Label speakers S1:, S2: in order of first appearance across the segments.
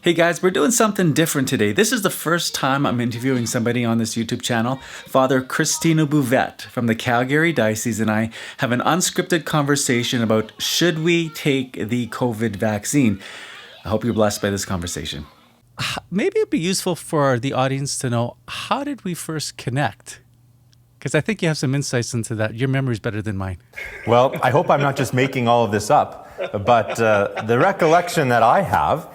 S1: Hey guys, we're doing something different today. This is the first time I'm interviewing somebody on this YouTube channel. Father Cristino Bouvette from the Calgary Diocese and I have an unscripted conversation about should we take the COVID vaccine. I hope you're blessed by this conversation. Maybe it'd be useful for the audience to know, how did we first connect? Because I think you have some insights into that. Your memory's better than mine.
S2: Well, I hope I'm not just making all of this up, but the recollection that I have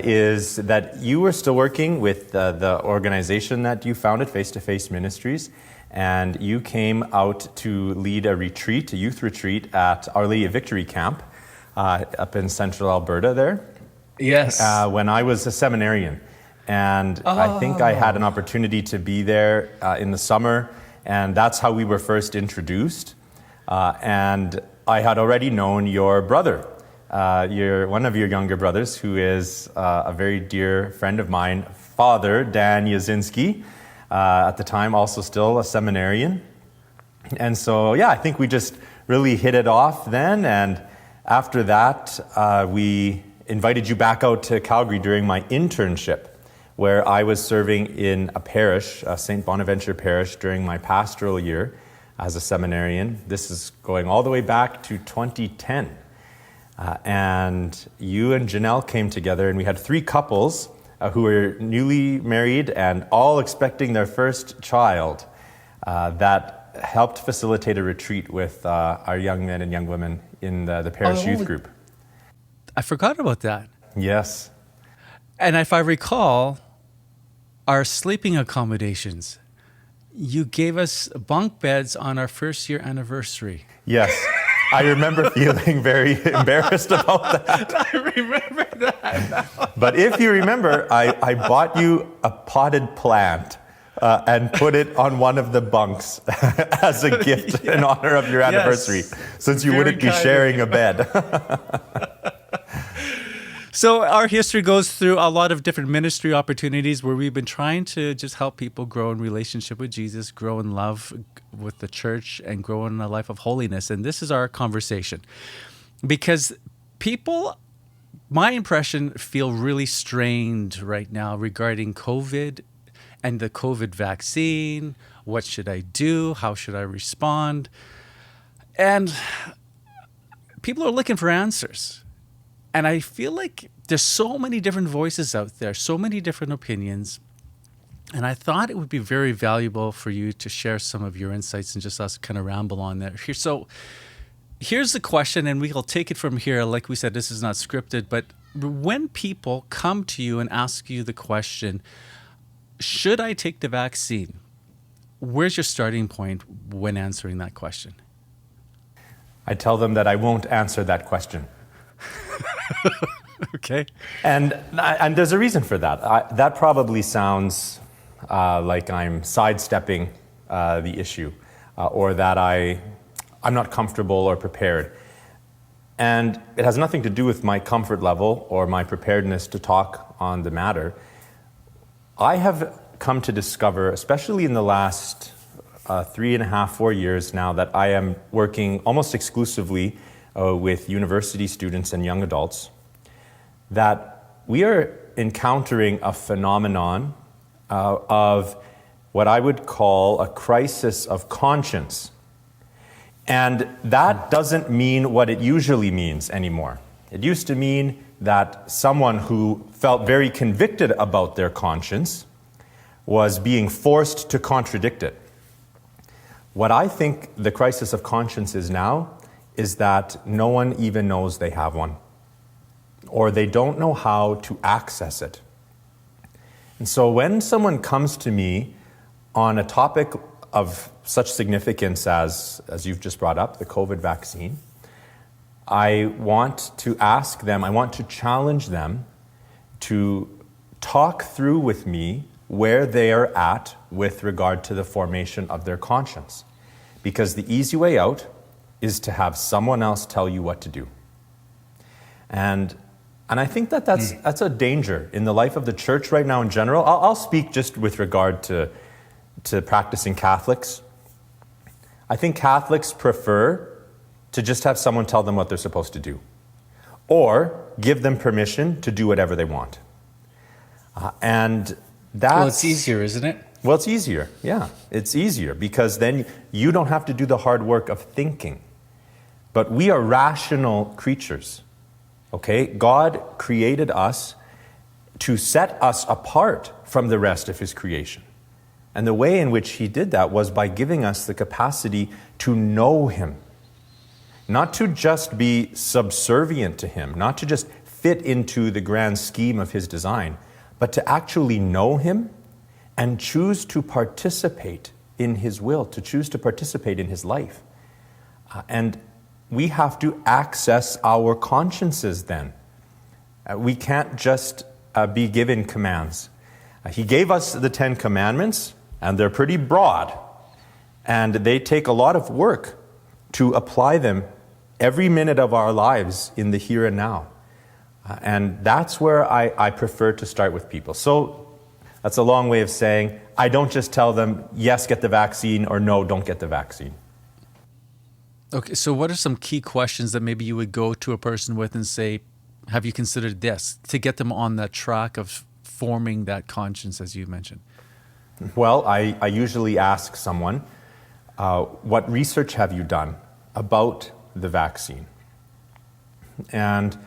S2: is that you were still working with the organization that you founded, Face to Face Ministries, and you came out to lead a retreat, a youth retreat at Our Lady of Victory Camp up in central Alberta there.
S1: Yes.
S2: When I was a seminarian. And I think I had an opportunity to be there in the summer, and that's how we were first introduced. And I had already known your brother. One of your younger brothers, who is a very dear friend of mine, Father Dan Yasinski, at the time also still a seminarian. And so, I think we just really hit it off then. And after that, we invited you back out to Calgary during my internship, where I was serving in a parish, St. Bonaventure Parish, during my pastoral year as a seminarian. This is going all the way back to 2010. And you and Janelle came together, and we had three couples who were newly married and all expecting their first child that helped facilitate a retreat with our young men and young women in the parish youth group.
S1: I forgot about that.
S2: Yes.
S1: And if I recall, our sleeping accommodations, you gave us bunk beds on our first year anniversary.
S2: Yes. I remember feeling very embarrassed about that.
S1: I remember that now.
S2: But if you remember, I bought you a potted plant and put it on one of the bunks as a gift in honor of your anniversary, since you wouldn't be sharing a bed.
S1: So our history goes through a lot of different ministry opportunities where we've been trying to just help people grow in relationship with Jesus, grow in love with the church, and grow in a life of holiness. And this is our conversation. Because people, my impression, feel really strained right now regarding COVID and the COVID vaccine. What should I do? How should I respond? And people are looking for answers. And I feel like there's so many different voices out there, so many different opinions. And I thought it would be very valuable for you to share some of your insights and just us kind of ramble on there. So here's the question, and we'll take it from here. Like we said, this is not scripted, but when people come to you and ask you the question, should I take the vaccine? Where's your starting point when answering that question?
S2: I tell them that I won't answer that question.
S1: Okay.
S2: And there's a reason for that. That probably sounds like I'm sidestepping the issue or that I'm not comfortable or prepared. And it has nothing to do with my comfort level or my preparedness to talk on the matter. I have come to discover, especially in the last 3.5, 4 years now, that I am working almost exclusively with university students and young adults, that we are encountering a phenomenon of what I would call a crisis of conscience. And that doesn't mean what it usually means anymore. It used to mean that someone who felt very convicted about their conscience was being forced to contradict it. What I think the crisis of conscience is now is that no one even knows they have one, or they don't know how to access it. And so when someone comes to me on a topic of such significance as you've just brought up, the COVID vaccine, I want to ask them, I want to challenge them to talk through with me where they are at with regard to the formation of their conscience. Because the easy way out is to have someone else tell you what to do. And I think that's a danger in the life of the church right now in general. I'll speak just with regard to practicing Catholics. I think Catholics prefer to just have someone tell them what they're supposed to do, or give them permission to do whatever they want. And that's...
S1: Well, it's easier, isn't it?
S2: Well, it's easier. Yeah, it's easier because then you don't have to do the hard work of thinking. But we are rational creatures, okay? God created us to set us apart from the rest of his creation. And the way in which he did that was by giving us the capacity to know him. Not to just be subservient to him, not to just fit into the grand scheme of his design, but to actually know him and choose to participate in his will, to choose to participate in his life. And we have to access our consciences then. We can't just be given commands. He gave us the 10 Commandments, and they're pretty broad. And they take a lot of work to apply them every minute of our lives in the here and now. And that's where I prefer to start with people. So that's a long way of saying, I don't just tell them, yes, get the vaccine, or no, don't get the vaccine.
S1: Okay, so what are some key questions that maybe you would go to a person with and say, have you considered this, to get them on that track of forming that conscience, as you mentioned?
S2: Well, I usually ask someone, what research have you done about the vaccine? And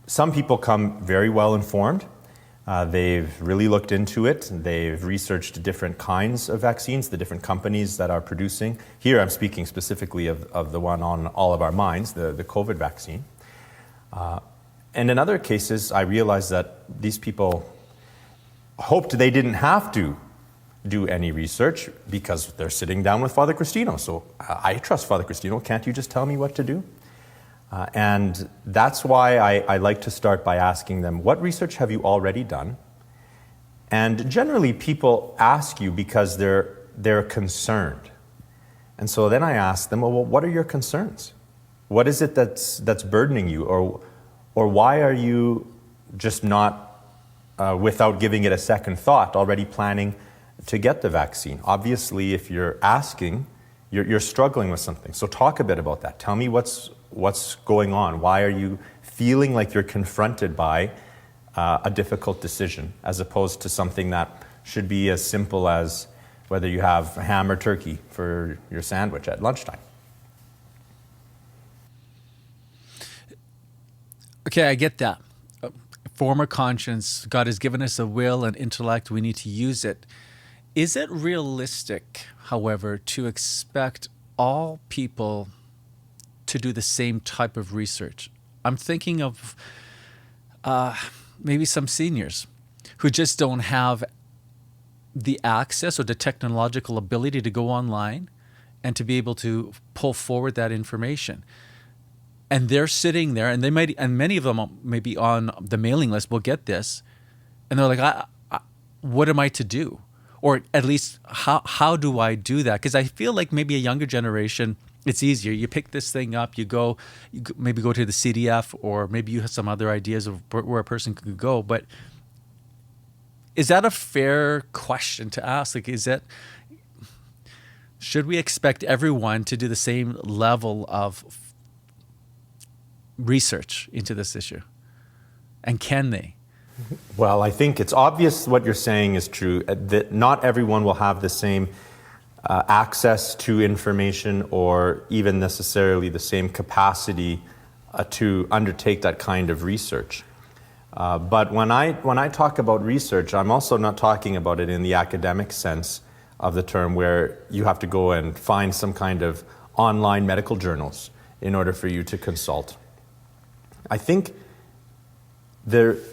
S2: some people come very well informed. They've really looked into it. They've researched different kinds of vaccines, the different companies that are producing. Here I'm speaking specifically of the one on all of our minds, the COVID vaccine. And in other cases, I realized that these people hoped they didn't have to do any research because they're sitting down with Father Cristino. So I trust Father Cristino. Can't you just tell me what to do? And that's why I like to start by asking them, what research have you already done? And generally people ask you because they're concerned. And so then I ask them, well, what are your concerns? What is it that's burdening you? Or why are you just not, without giving it a second thought, already planning to get the vaccine? Obviously, if you're asking, you're struggling with something. So talk a bit about that. Tell me what's going on. Why are you feeling like you're confronted by a difficult decision, as opposed to something that should be as simple as whether you have ham or turkey for your sandwich at lunchtime?
S1: Okay, I get that. Form a conscience. God has given us a will and intellect. We need to use it. Is it realistic, however, to expect all people to do the same type of research? I'm thinking of maybe some seniors who just don't have the access or the technological ability to go online and to be able to pull forward that information. And they're sitting there, and many of them maybe on the mailing list will get this, and they're like, what am I to do? Or at least, how do I do that? Because I feel like maybe a younger generation, it's easier. You pick this thing up, you maybe go to the CDF, or maybe you have some other ideas of where a person could go. But is that a fair question to ask? Like, should we expect everyone to do the same level of research into this issue? And can they?
S2: Well, I think it's obvious what you're saying is true, that not everyone will have the same access to information or even necessarily the same capacity to undertake that kind of research. But when I talk about research, I'm also not talking about it in the academic sense of the term, where you have to go and find some kind of online medical journals in order for you to consult. I think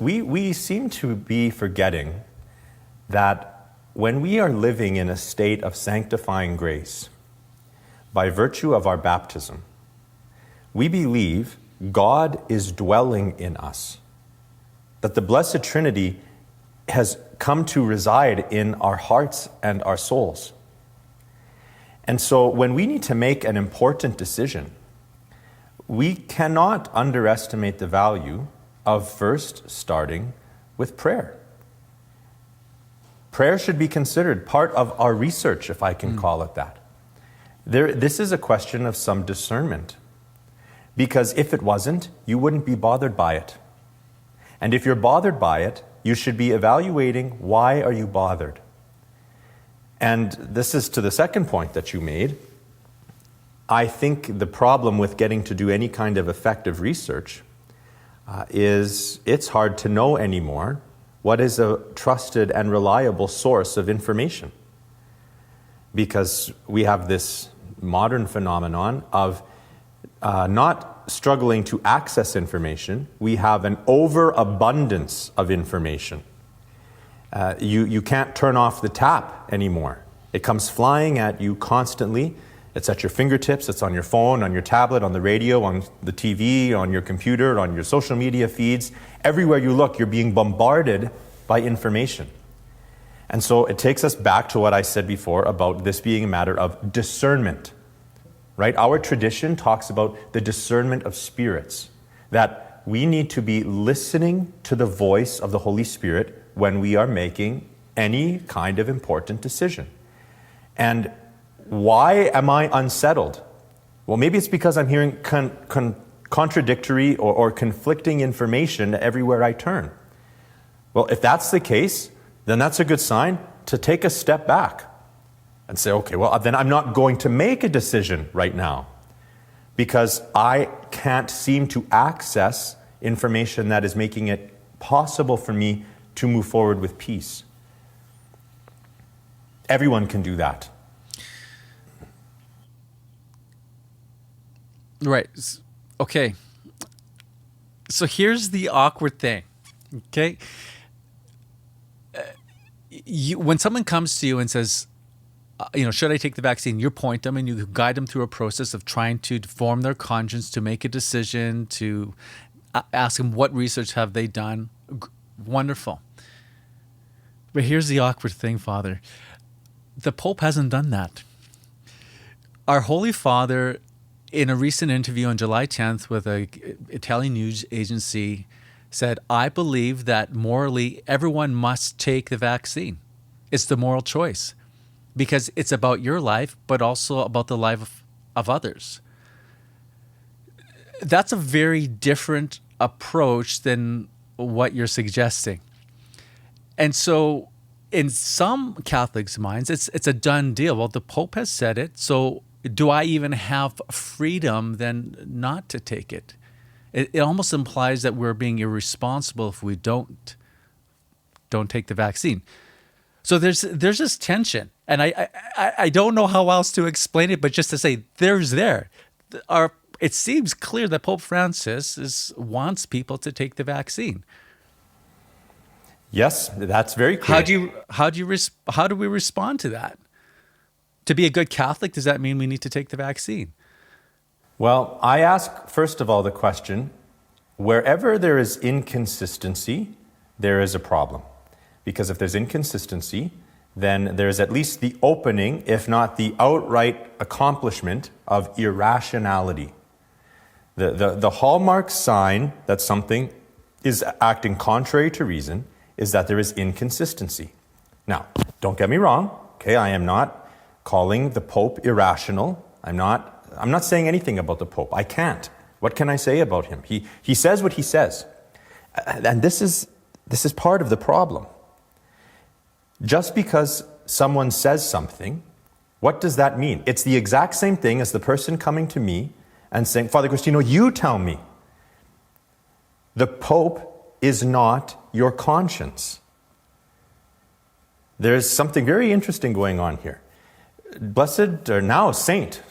S2: we seem to be forgetting that when we are living in a state of sanctifying grace, by virtue of our baptism, we believe God is dwelling in us, that the Blessed Trinity has come to reside in our hearts and our souls. And so when we need to make an important decision, we cannot underestimate the value of first starting with prayer. Prayer should be considered part of our research, if I can call it that. This is a question of some discernment, because if it wasn't, you wouldn't be bothered by it. And if you're bothered by it, you should be evaluating, why are you bothered? And this is to the second point that you made. I think the problem with getting to do any kind of effective research is it's hard to know anymore what is a trusted and reliable source of information. Because we have this modern phenomenon of not struggling to access information, we have an overabundance of information. You can't turn off the tap anymore. It comes flying at you constantly. It's at your fingertips, it's on your phone, on your tablet, on the radio, on the TV, on your computer, on your social media feeds. Everywhere you look, you're being bombarded by information. And so it takes us back to what I said before about this being a matter of discernment, right? Our tradition talks about the discernment of spirits, that we need to be listening to the voice of the Holy Spirit when we are making any kind of important decision. And why am I unsettled? Well, maybe it's because I'm hearing contradictory or conflicting information everywhere I turn. Well, if that's the case, then that's a good sign to take a step back and say, okay, well, then I'm not going to make a decision right now because I can't seem to access information that is making it possible for me to move forward with peace. Everyone can do that.
S1: Right. Okay. So here's the awkward thing. Okay. When someone comes to you and says, should I take the vaccine? You point them and you guide them through a process of trying to form their conscience, to make a decision, to ask them what research have they done. Wonderful. But here's the awkward thing, Father. The Pope hasn't done that. Our Holy Father, in a recent interview on July 10th with an Italian news agency, said, I believe that morally everyone must take the vaccine. It's the moral choice because it's about your life, but also about the life of others. That's a very different approach than what you're suggesting. And so in some Catholics' minds, it's a done deal. Well, the Pope has said it, so do I even have freedom then not to take it? It almost implies that we're being irresponsible if we don't take the vaccine. So there's this tension, and I don't know how else to explain it, but just to say it seems clear that Pope Francis wants people to take the vaccine.
S2: Yes, that's very clear.
S1: How do we respond to that? To be a good Catholic, does that mean we need to take the vaccine?
S2: Well, I ask, first of all, the question, wherever there is inconsistency, there is a problem. Because if there's inconsistency, then there's at least the opening, if not the outright accomplishment of irrationality. The hallmark sign that something is acting contrary to reason is that there is inconsistency. Now, don't get me wrong, okay, I am not calling the Pope irrational. I'm not saying anything about the Pope. I can't. What can I say about him? He says what he says. And this is part of the problem. Just because someone says something, what does that mean? It's the exact same thing as the person coming to me and saying, Father Cristino, you tell me. The Pope is not your conscience. There's something very interesting going on here. Blessed, or now Saint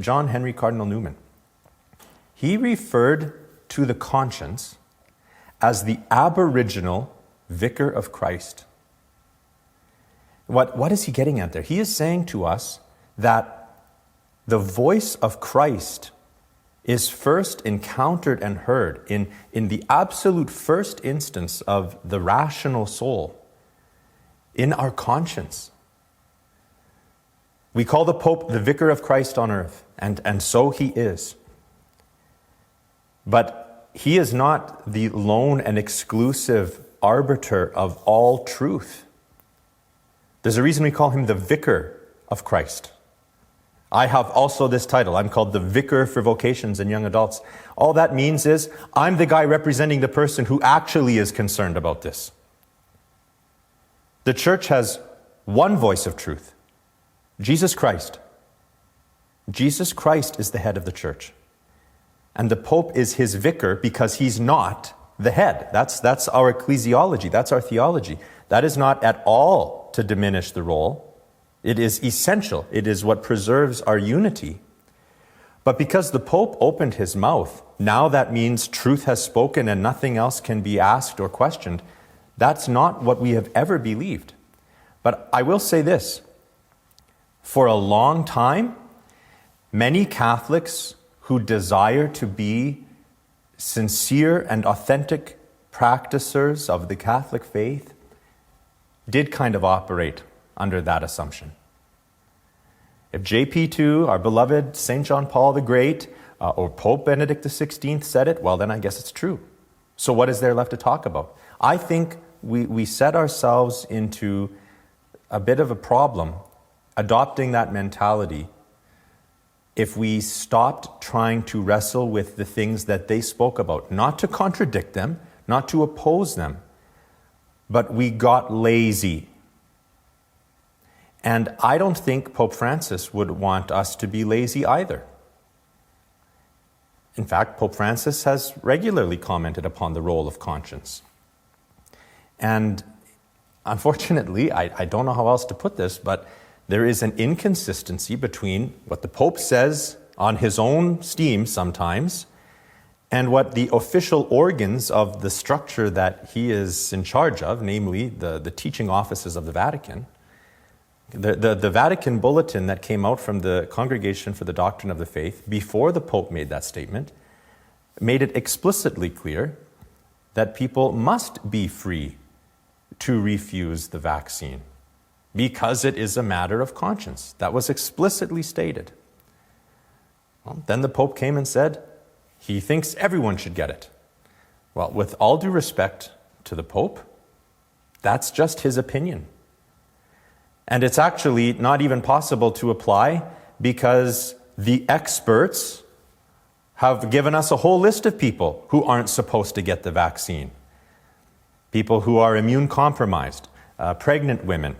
S2: John Henry Cardinal Newman, he referred to the conscience as the aboriginal vicar of Christ. What is he getting at there? He is saying to us that the voice of Christ is first encountered and heard in the absolute first instance of the rational soul, in our conscience. We call the Pope the vicar of Christ on earth, and so he is. But he is not the lone and exclusive arbiter of all truth. There's a reason we call him the vicar of Christ. I have also this title. I'm called the Vicar for Vocations and Young Adults. All that means is I'm the guy representing the person who actually is concerned about this. The church has one voice of truth, Jesus Christ. Jesus Christ is the head of the church. And the Pope is his vicar because he's not the head. That's our ecclesiology. That's our theology. That is not at all to diminish the role. It is essential. It is what preserves our unity. But because the Pope opened his mouth, now that means truth has spoken and nothing else can be asked or questioned. That's not what we have ever believed. But I will say this. For a long time, many Catholics who desire to be sincere and authentic practicers of the Catholic faith did kind of operate under that assumption. If JP2, our beloved St. John Paul the Great, or Pope Benedict XVI said it, well, then I guess it's true. So what is there left to talk about? I think we set ourselves into a bit of a problem adopting that mentality if we stopped trying to wrestle with the things that they spoke about, not to contradict them, not to oppose them, but we got lazy. And I don't think Pope Francis would want us to be lazy either. In fact, Pope Francis has regularly commented upon the role of conscience. And unfortunately, I don't know how else to put this, but there is an inconsistency between what the Pope says on his own steam sometimes and what the official organs of the structure that he is in charge of, namely the teaching offices of the Vatican. The Vatican bulletin that came out from the Congregation for the Doctrine of the Faith before the Pope made that statement made it explicitly clear that people must be free to refuse the vaccine because it is a matter of conscience. That was explicitly stated. Well, then the Pope came and said he thinks everyone should get it. Well, with all due respect to the Pope, that's just his opinion. And it's actually not even possible to apply because the experts have given us a whole list of people who aren't supposed to get the vaccine. People who are immune compromised, pregnant women.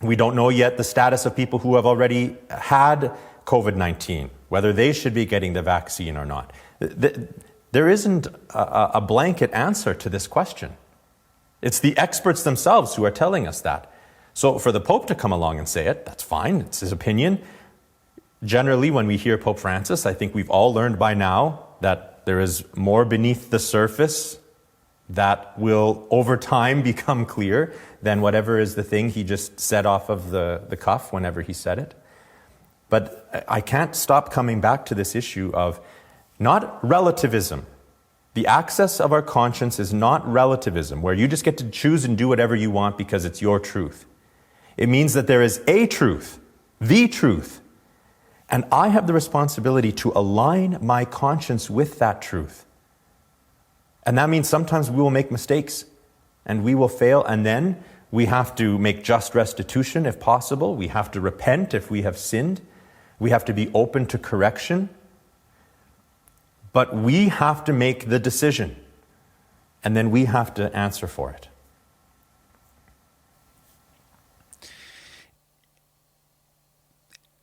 S2: We don't know yet the status of people who have already had COVID-19, whether they should be getting the vaccine or not. There isn't a blanket answer to this question. It's the experts themselves who are telling us that. So for the Pope to come along and say it, that's fine, it's his opinion. Generally, when we hear Pope Francis, I think we've all learned by now that there is more beneath the surface that will over time become clear than whatever is the thing he just said off of the cuff whenever he said it. But I can't stop coming back to this issue of not relativism. The access of our conscience is not relativism, where you just get to choose and do whatever you want because it's your truth. It means that there is a truth, the truth, and I have the responsibility to align my conscience with that truth. And that means sometimes we will make mistakes and we will fail, and then we have to make just restitution if possible. We have to repent if we have sinned. We have to be open to correction. But we have to make the decision, and then we have to answer for it.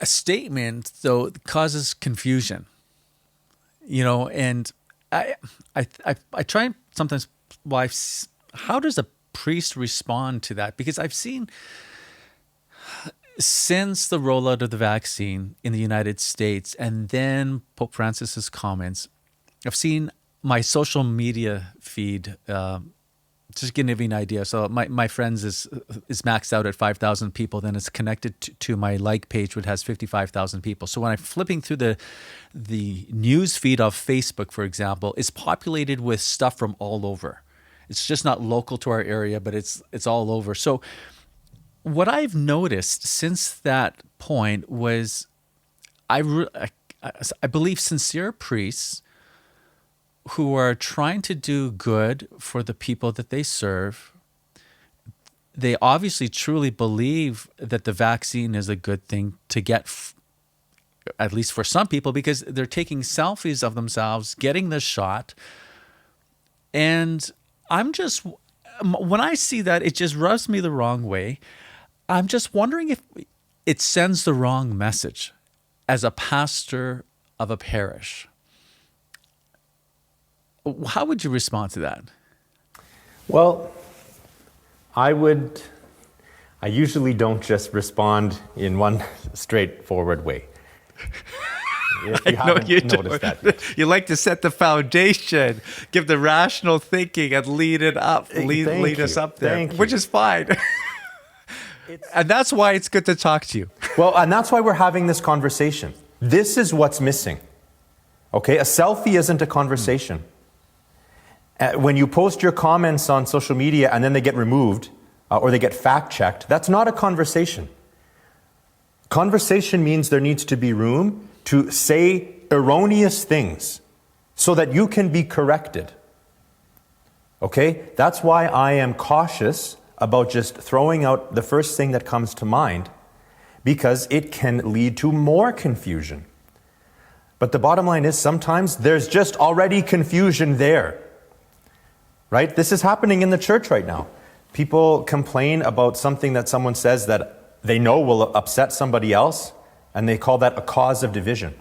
S1: A statement, though, causes confusion, and I try and sometimes, how does a priest respond to that? Because I've seen since the rollout of the vaccine in the United States and then Pope Francis's comments, I've seen my social media feed, just to give you an idea. So my friends is maxed out at 5,000 people. Then it's connected to my like page, which has 55,000 people. So when I'm flipping through the news feed of Facebook, for example, it's populated with stuff from all over. It's just not local to our area, but it's all over. So what I've noticed since that point was I believe sincere priests who are trying to do good for the people that they serve, they obviously truly believe that the vaccine is a good thing to get, at least for some people, because they're taking selfies of themselves, getting the shot. And I'm just when I see that, it just rubs me the wrong way. I'm just wondering if it sends the wrong message as a pastor of a parish. How would you respond to that?
S2: Well, I usually don't just respond in one straightforward way. If you haven't noticed that yet.
S1: You like to set the foundation, give the rational thinking, and lead it up, lead us up there, which is fine. And that's why it's good to talk to you.
S2: Well, and that's why we're having this conversation. This is what's missing. Okay, a selfie isn't a conversation. When you post your comments on social media and then they get removed or they get fact-checked, that's not a conversation. Conversation means there needs to be room to say erroneous things so that you can be corrected. Okay? That's why I am cautious about just throwing out the first thing that comes to mind, because it can lead to more confusion. But the bottom line is sometimes there's just already confusion there. Right? This is happening in the church right now. People complain about something that someone says that they know will upset somebody else, and they call that a cause of division.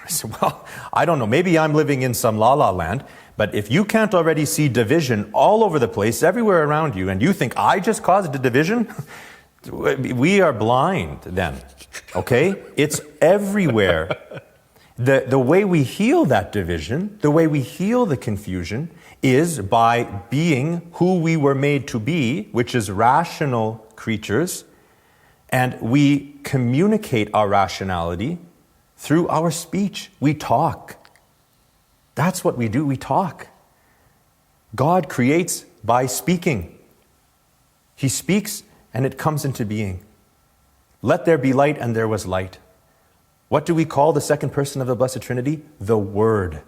S2: I said, well, I don't know. Maybe I'm living in some la-la land, but if you can't already see division all over the place, everywhere around you, and you think I just caused a division, we are blind then. Okay? It's everywhere. The way we heal that division, the way we heal the confusion, is by being who we were made to be, which is rational creatures, and we communicate our rationality through our speech. We talk. That's what we do. We talk. God creates by speaking. He speaks and it comes into being. Let there be light, and there was light. What do we call the second person of the Blessed Trinity? The Word.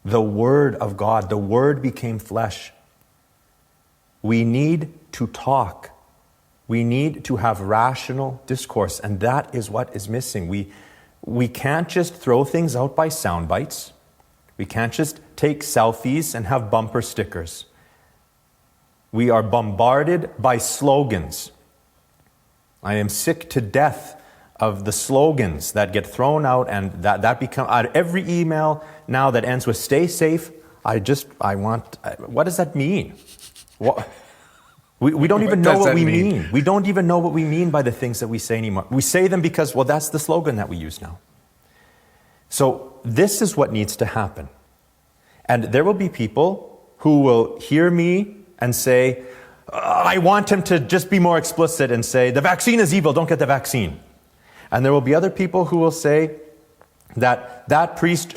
S2: The Word of God. The Word became flesh. We need to talk. We need to have rational discourse, and that is what is missing. We can't just throw things out by sound bites. We can't just take selfies and have bumper stickers. We are bombarded by slogans. I am sick to death of the slogans that get thrown out, and that become out every email now that ends with "stay safe." What does that mean? We don't even know what we mean. We don't even know what we mean by the things that we say anymore. We say them because, well, that's the slogan that we use now. So this is what needs to happen. And there will be people who will hear me and say, I want him to just be more explicit and say, the vaccine is evil, don't get the vaccine. And there will be other people who will say that priest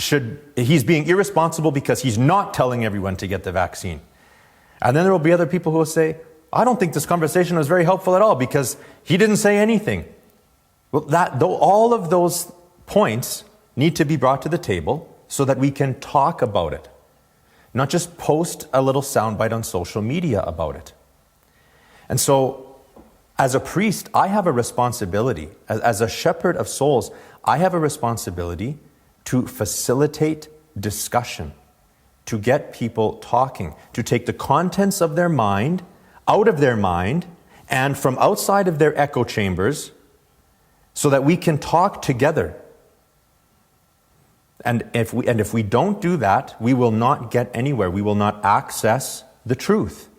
S2: he's being irresponsible because he's not telling everyone to get the vaccine. And then there will be other people who will say, I don't think this conversation was very helpful at all because he didn't say anything. Well, all of those points need to be brought to the table so that we can talk about it. Not just post a little soundbite on social media about it. And so, as a priest, I have a responsibility. As a shepherd of souls, I have a responsibility to facilitate discussion, to get people talking, to take the contents of their mind out of their mind and from outside of their echo chambers so that we can talk together. And if we don't do that, we will not get anywhere. We will not access the truth.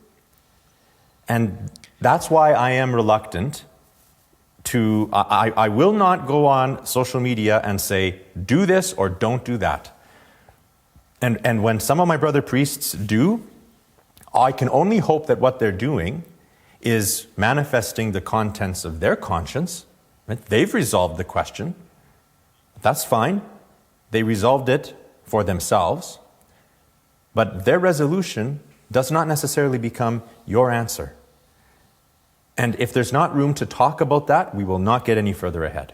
S2: And that's why I am reluctant to, I will not go on social media and say, do this or don't do that. And when some of my brother priests do, I can only hope that what they're doing is manifesting the contents of their conscience. Right? They've resolved the question. That's fine. They resolved it for themselves. But their resolution does not necessarily become your answer. And if there's not room to talk about that, we will not get any further ahead.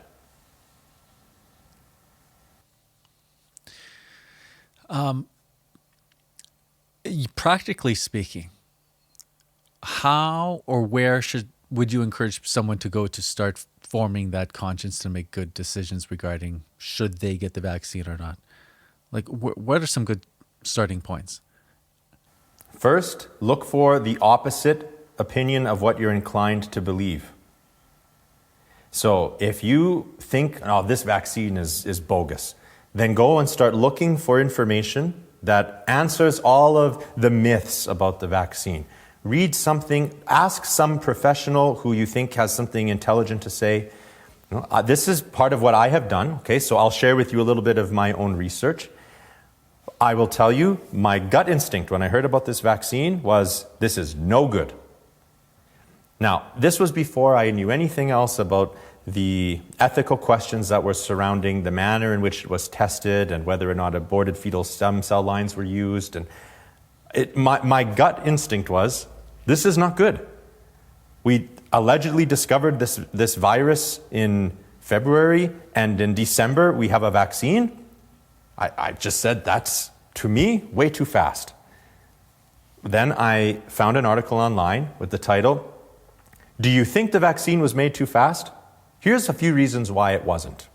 S1: Practically speaking, how or where would you encourage someone to go to start forming that conscience to make good decisions regarding should they get the vaccine or not? Like, what are some good starting points?
S2: First, look for the opposite opinion of what you're inclined to believe. So if you think, oh, this vaccine is bogus, then go and start looking for information that answers all of the myths about the vaccine. Read something, ask some professional who you think has something intelligent to say. This is part of what I have done, okay? So I'll share with you a little bit of my own research. I will tell you, my gut instinct when I heard about this vaccine was, this is no good. Now, this was before I knew anything else about the ethical questions that were surrounding the manner in which it was tested and whether or not aborted fetal stem cell lines were used. And my gut instinct was, this is not good. We allegedly discovered this virus in February, and in December we have a vaccine. I just said, that's, to me, way too fast. Then I found an article online with the title, "Do you think the vaccine was made too fast? Here's a few reasons why it wasn't."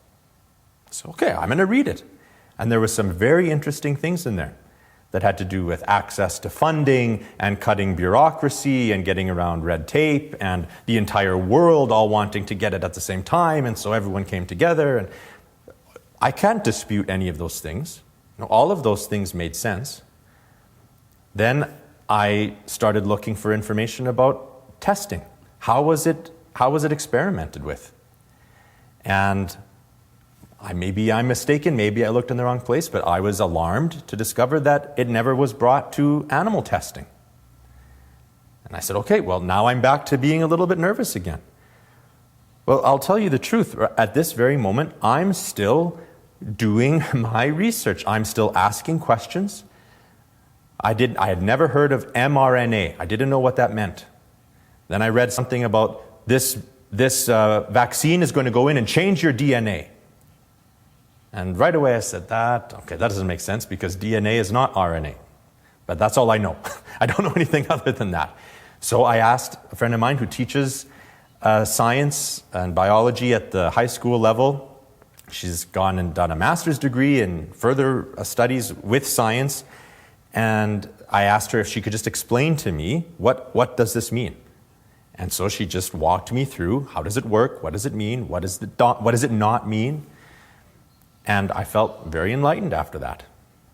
S2: So, okay, I'm going to read it. And there were some very interesting things in there that had to do with access to funding and cutting bureaucracy and getting around red tape and the entire world all wanting to get it at the same time, and so everyone came together. And I can't dispute any of those things. All of those things made sense. Then I started looking for information about testing. How was it experimented with? And maybe I'm mistaken, maybe I looked in the wrong place, but I was alarmed to discover that it never was brought to animal testing. And I said, okay, well, now I'm back to being a little bit nervous again. Well, I'll tell you the truth. At this very moment, I'm still doing my research. I'm still asking questions. I had never heard of mRNA. I didn't know what that meant. Then I read something about this vaccine is going to go in and change your DNA. And right away I said, that doesn't make sense because DNA is not RNA. But that's all I know. I don't know anything other than that. So I asked a friend of mine who teaches science and biology at the high school level. She's gone and done a master's degree in further studies with science. And I asked her if she could just explain to me, what does this mean? And so she just walked me through, how does it work? What does it mean? What does it not mean? And I felt very enlightened after that.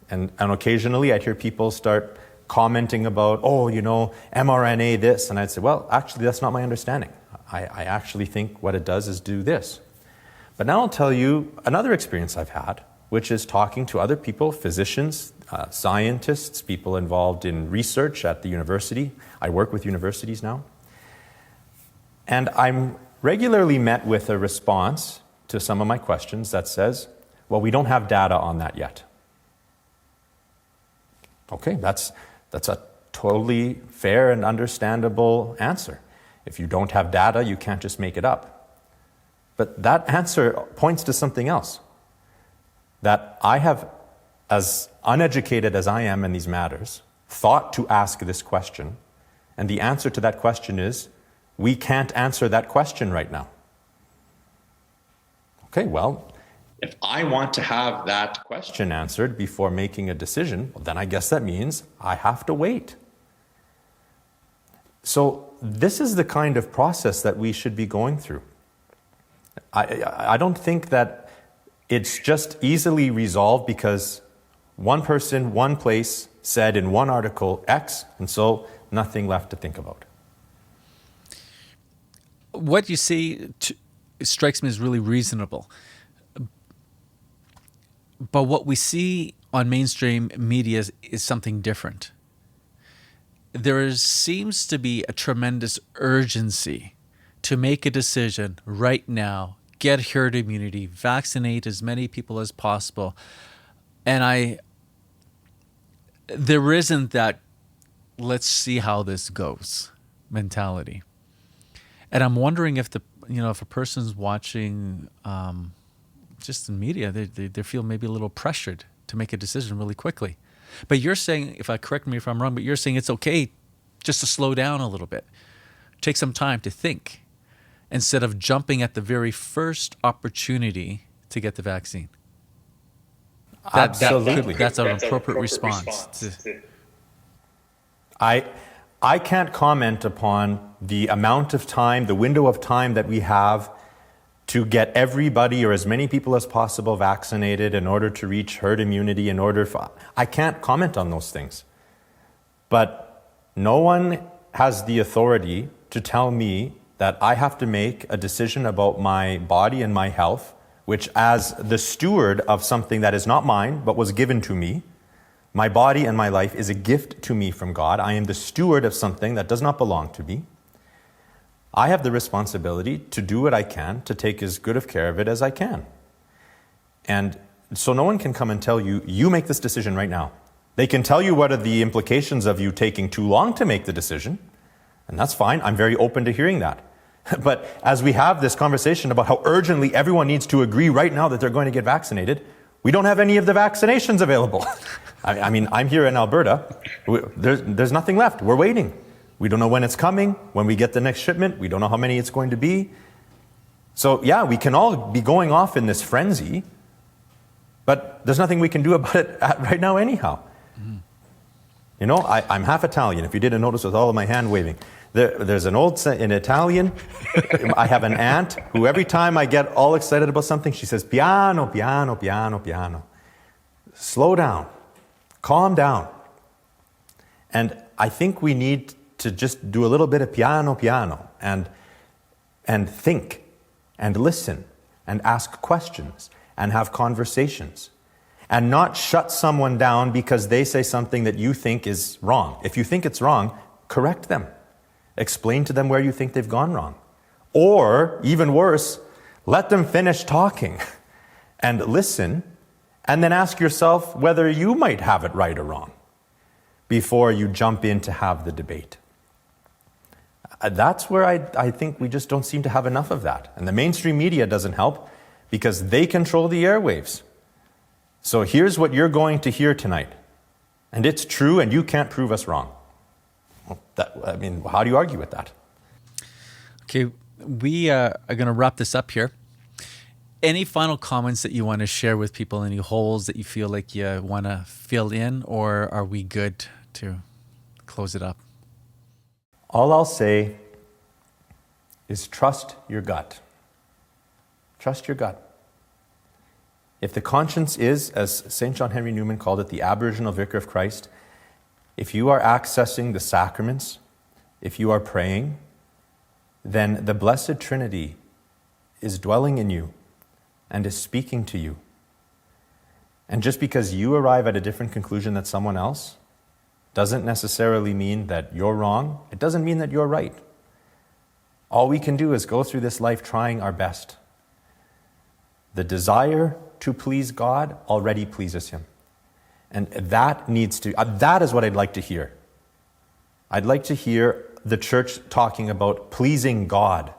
S2: And occasionally I'd hear people start commenting about, mRNA this. And I'd say, well, actually, that's not my understanding. I actually think what it does is do this. But now I'll tell you another experience I've had, which is talking to other people, physicians, scientists, people involved in research at the university. I work with universities now. And I'm regularly met with a response to some of my questions that says, well, we don't have data on that yet. Okay, that's a totally fair and understandable answer. If you don't have data, you can't just make it up. But that answer points to something else. That I have, as uneducated as I am in these matters, thought to ask this question, and the answer to that question is, we can't answer that question right now. Okay, well, if I want to have that question answered before making a decision, well, then I guess that means I have to wait. So this is the kind of process that we should be going through. I don't think that it's just easily resolved because one person, one place said in one article X, and so nothing left to think about.
S1: What you see strikes me as really reasonable. But what we see on mainstream media is something different. There seems to be a tremendous urgency to make a decision right now, get herd immunity, vaccinate as many people as possible. And there isn't that let's see how this goes mentality. And I'm wondering if if a person's watching just in media, they feel maybe a little pressured to make a decision really quickly. But you're saying, correct me if I'm wrong, but you're saying it's okay just to slow down a little bit, take some time to think, instead of jumping at the very first opportunity to get the vaccine.
S2: Absolutely.
S1: That's an appropriate response.
S2: I can't comment upon the amount of time, the window of time that we have to get everybody or as many people as possible vaccinated in order to reach herd immunity, I can't comment on those things. But no one has the authority to tell me that I have to make a decision about my body and my health, which as the steward of something that is not mine, but was given to me, my body and my life is a gift to me from God. I am the steward of something that does not belong to me. I have the responsibility to do what I can to take as good of care of it as I can. And so no one can come and tell you, you make this decision right now. They can tell you what are the implications of you taking too long to make the decision, and that's fine. I'm very open to hearing that. But as we have this conversation about how urgently everyone needs to agree right now that they're going to get vaccinated, we don't have any of the vaccinations available. I mean, I'm here in Alberta. There's nothing left. We're waiting. We don't know when it's coming, when we get the next shipment. We don't know how many it's going to be. So yeah, we can all be going off in this frenzy, but there's nothing we can do about it right now anyhow. Mm-hmm. You know, I'm half Italian, if you didn't notice with all of my hand waving. There's an in Italian, I have an aunt who every time I get all excited about something, she says, piano, piano, piano, piano. Slow down. Calm down. And I think we need to just do a little bit of piano, piano, and think, and listen, and ask questions, and have conversations, and not shut someone down because they say something that you think is wrong. If you think it's wrong, correct them. Explain to them where you think they've gone wrong. Or, even worse, let them finish talking and listen, and then ask yourself whether you might have it right or wrong before you jump in to have the debate. That's where I think we just don't seem to have enough of that. And the mainstream media doesn't help because they control the airwaves. So here's what you're going to hear tonight. And it's true and you can't prove us wrong. Well, how do you argue with that?
S1: Okay, we are going to wrap this up here. Any final comments that you want to share with people? Any holes that you feel like you want to fill in? Or are we good to close it up?
S2: All I'll say is trust your gut. Trust your gut. If the conscience is, as St. John Henry Newman called it, the aboriginal vicar of Christ, if you are accessing the sacraments, if you are praying, then the Blessed Trinity is dwelling in you and is speaking to you. And just because you arrive at a different conclusion than someone else doesn't necessarily mean that you're wrong. It doesn't mean that you're right. All we can do is go through this life trying our best. The desire to please God already pleases Him. And that is what I'd like to hear. I'd like to hear the church talking about pleasing God.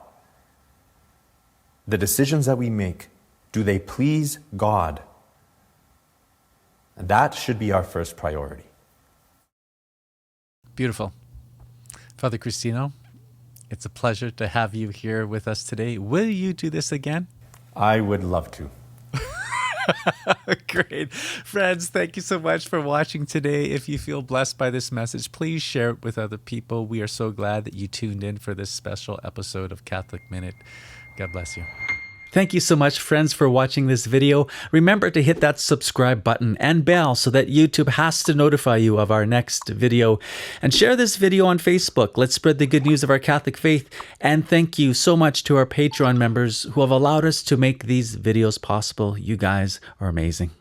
S2: The decisions that we make, do they please God? That should be our first priority.
S1: Beautiful. Father Cristino, it's a pleasure to have you here with us today. Will you do this again?
S2: I would love to.
S1: Great. Friends, thank you so much for watching today. If you feel blessed by this message, please share it with other people. We are so glad that you tuned in for this special episode of Catholic Minute. God bless you. Thank you so much, friends, for watching this video. Remember to hit that subscribe button and bell so that YouTube has to notify you of our next video. And share this video on Facebook. Let's spread the good news of our Catholic faith. And thank you so much to our Patreon members who have allowed us to make these videos possible. You guys are amazing.